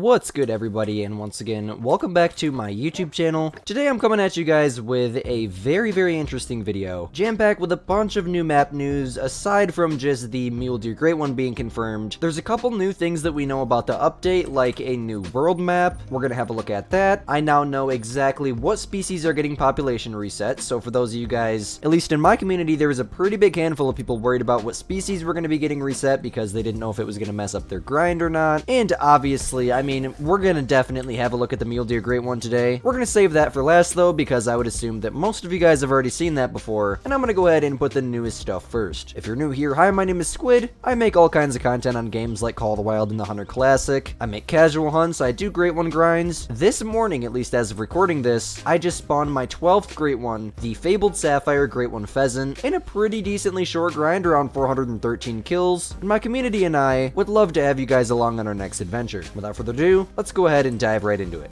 What's good, everybody, and once again, welcome back to my YouTube channel. Today I'm coming at you guys with a very interesting video, jam-packed with a bunch of new map news. Aside from just the Mule Deer Great One being confirmed, there's a couple new things that we know about the update, like a new world map. We're gonna have a look at that. I now know exactly what species are getting population reset, so for those of you guys, at least in my community, there was a pretty big handful of people worried about what species were gonna be getting reset because they didn't know if it was gonna mess up their grind or not. And obviously, I mean, we're gonna definitely have a look at the Mule Deer Great One today. We're gonna save that for last though, because I would assume that most of you guys have already seen that before, and I'm gonna go ahead and put the newest stuff first. If you're new here, hi, my name is Squid. I make all kinds of content on games like Call of the Wild and the Hunter Classic. I make casual hunts, I do Great One grinds. This morning, at least as of recording this, I just spawned my 12th Great One, the Fabled Sapphire Great One Pheasant, in a pretty decently short grind, around 413 kills, and my community and I would love to have you guys along on our next adventure. Without further ado, let's go ahead and dive right into it.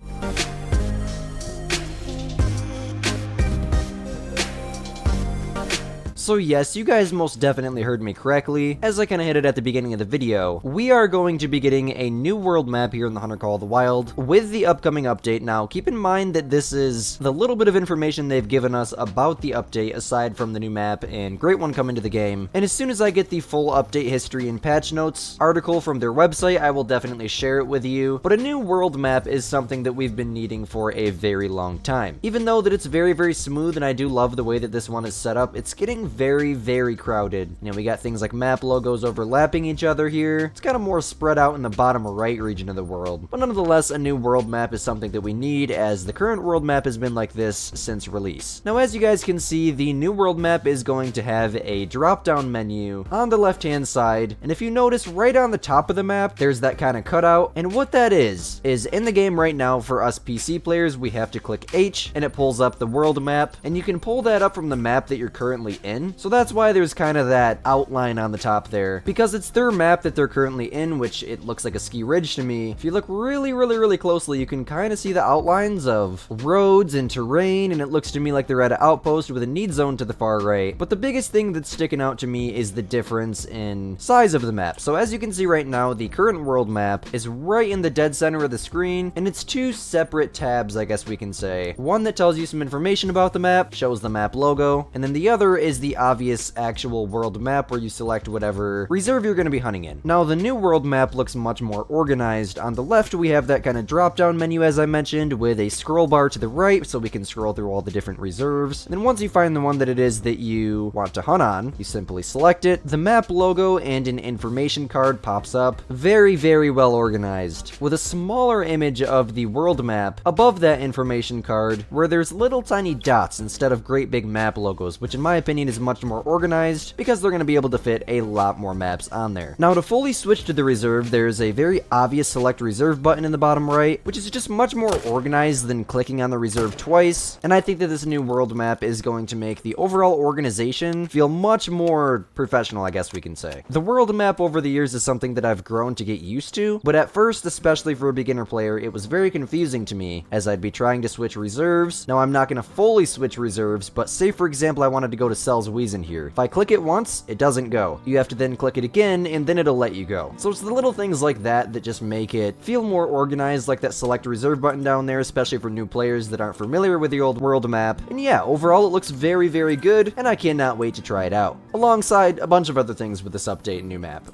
So yes, you guys most definitely heard me correctly, as I kinda hinted at the beginning of the video. We are going to be getting a new world map here in the Hunter Call of the Wild with the upcoming update. Now, keep in mind that this is the little bit of information they've given us about the update aside from the new map and Great One coming to the game. And as soon as I get the full update history and patch notes article from their website, I will definitely share it with you. But a new world map is something that we've been needing for a very long time. Even though that it's very smooth and I do love the way that this one is set up, it's getting very crowded. You know, we got things like map logos overlapping each other here. It's kind of more spread out in the bottom right region of the world. But nonetheless, a new world map is something that we need, as the current world map has been like this since release. Now, as you guys can see, the new world map is going to have a drop-down menu on the left-hand side, and if you notice, right on the top of the map, there's that kind of cutout, and what that is in the game right now, for us PC players, we have to click H, and it pulls up the world map, and you can pull that up from the map that you're currently in. So that's why there's kind of that outline on the top there, because it's their map that they're currently in, which it looks like a ski ridge to me. If you look really closely, you can kind of see the outlines of roads and terrain, and it looks to me like they're at an outpost with a need zone to the far right. But the biggest thing that's sticking out to me is the difference in size of the map. So as you can see right now, the current world map is right in the dead center of the screen, and it's two separate tabs, I guess we can say. One that tells you some information about the map, shows the map logo, and then the other is the obvious actual world map where you select whatever reserve you're going to be hunting in. Now, the new world map looks much more organized. On the left, we have that kind of drop-down menu, as I mentioned, with a scroll bar to the right, so we can scroll through all the different reserves. And then once you find the one that it is that you want to hunt on, you simply select it. The map logo and an information card pops up. Very well organized, with a smaller image of the world map above that information card, where there's little tiny dots instead of great big map logos, which in my opinion is much more organized because they're going to be able to fit a lot more maps on there. Now, to fully switch to the reserve, there's a very obvious select reserve button in the bottom right, which is just much more organized than clicking on the reserve twice, and I think that this new world map is going to make the overall organization feel much more professional, I guess we can say. The world map over the years is something that I've grown to get used to, but at first, especially for a beginner player, it was very confusing to me, as I'd be trying to switch reserves. Now, I'm not going to fully switch reserves, but say for example I wanted to go to Cell's Weezin here. If I click it once, it doesn't go. You have to then click it again, and then it'll let you go. So it's the little things like that that just make it feel more organized, like that select reserve button down there, especially for new players that aren't familiar with the old world map. And yeah, overall it looks very good, and I cannot wait to try it out, alongside a bunch of other things with this update and new map.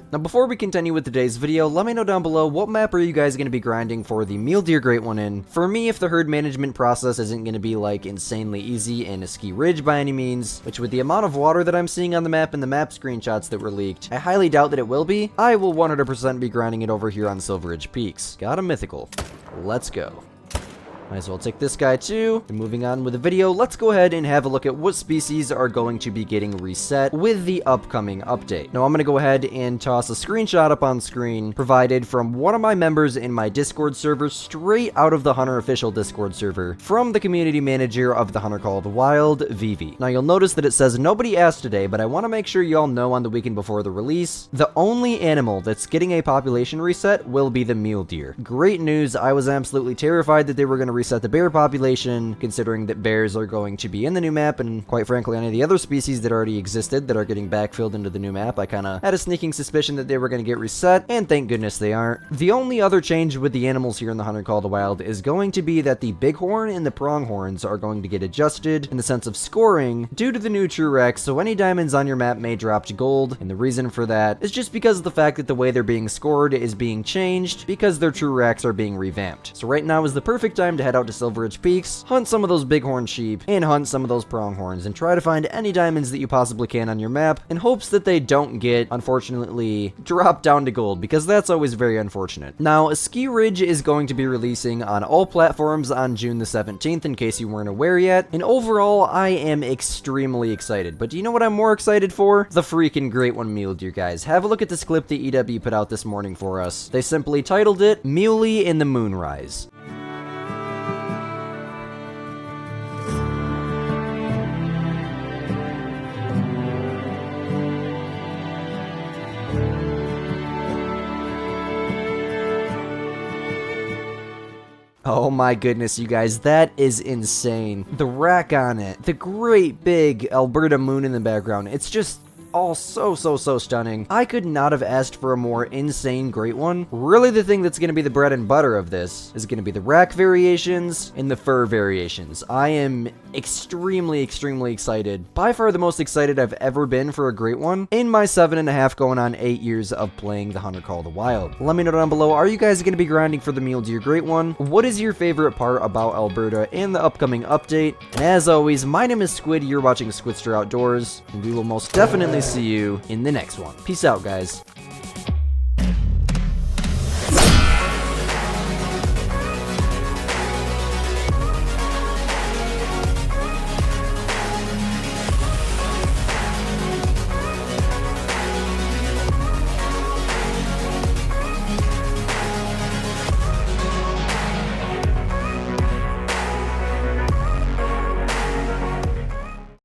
Now, before we continue with today's video, let me know down below, what map are you guys going to be grinding for the Mule Deer Great One in? For me, if the herd management process isn't going to be like insanely easy and a ski ridge by any means, which with the amount of water that I'm seeing on the map and the map screenshots that were leaked, I highly doubt that it will be, I will 100% be grinding it over here on Silver Ridge Peaks. Got a mythical. Let's go. Might as well take this guy too. And moving on with the video, let's go ahead and have a look at what species are going to be getting reset with the upcoming update. Now, I'm going to go ahead and toss a screenshot up on screen provided from one of my members in my Discord server, straight out of the Hunter official Discord server, from the community manager of the Hunter Call of the Wild, Vivi. Now, you'll notice that it says nobody asked today, but I want to make sure y'all know on the weekend before the release, the only animal that's getting a population reset will be the mule deer. Great news. I was absolutely terrified that they were going to reset the bear population, considering that bears are going to be in the new map, and quite frankly, any of the other species that already existed that are getting backfilled into the new map. I kind of had a sneaking suspicion that they were going to get reset, and thank goodness they aren't. The only other change with the animals here in the Hunter Call of the Wild is going to be that the bighorn and the pronghorns are going to get adjusted in the sense of scoring due to the new true Rex, so any diamonds on your map may drop to gold, and the reason for that is just because of the fact that the way they're being scored is being changed because their true Rex are being revamped. So right now is the perfect time to head out to Silver Ridge Peaks, hunt some of those bighorn sheep, and hunt some of those pronghorns, and try to find any diamonds that you possibly can on your map in hopes that they don't get, unfortunately, dropped down to gold, because that's always very unfortunate. Now, Ski Ridge is going to be releasing on all platforms on June the 17th, in case you weren't aware yet, and overall, I am extremely excited. But do you know what I'm more excited for? The freaking Great One Mule Deer, guys. Have a look at this clip that EW put out this morning for us. They simply titled it, Muley in the Moonrise. Oh my goodness, you guys, that is insane. The rack on it, the great big Alberta moon in the background, it's just all so stunning. I could not have asked for a more insane great one. Really, the thing that's going to be the bread and butter of this is going to be the rack variations and the fur variations. I am extremely excited. By far the most excited I've ever been for a great one in my 7.5 going on 8 years of playing the Hunter Call of the Wild. Let me know down below, are you guys going to be grinding for the Mule Deer Great One? What is your favorite part about Alberta and the upcoming update? And as always, my name is Squid, you're watching Squidster Outdoors, and we will most definitely see you in the next one. Peace out, guys.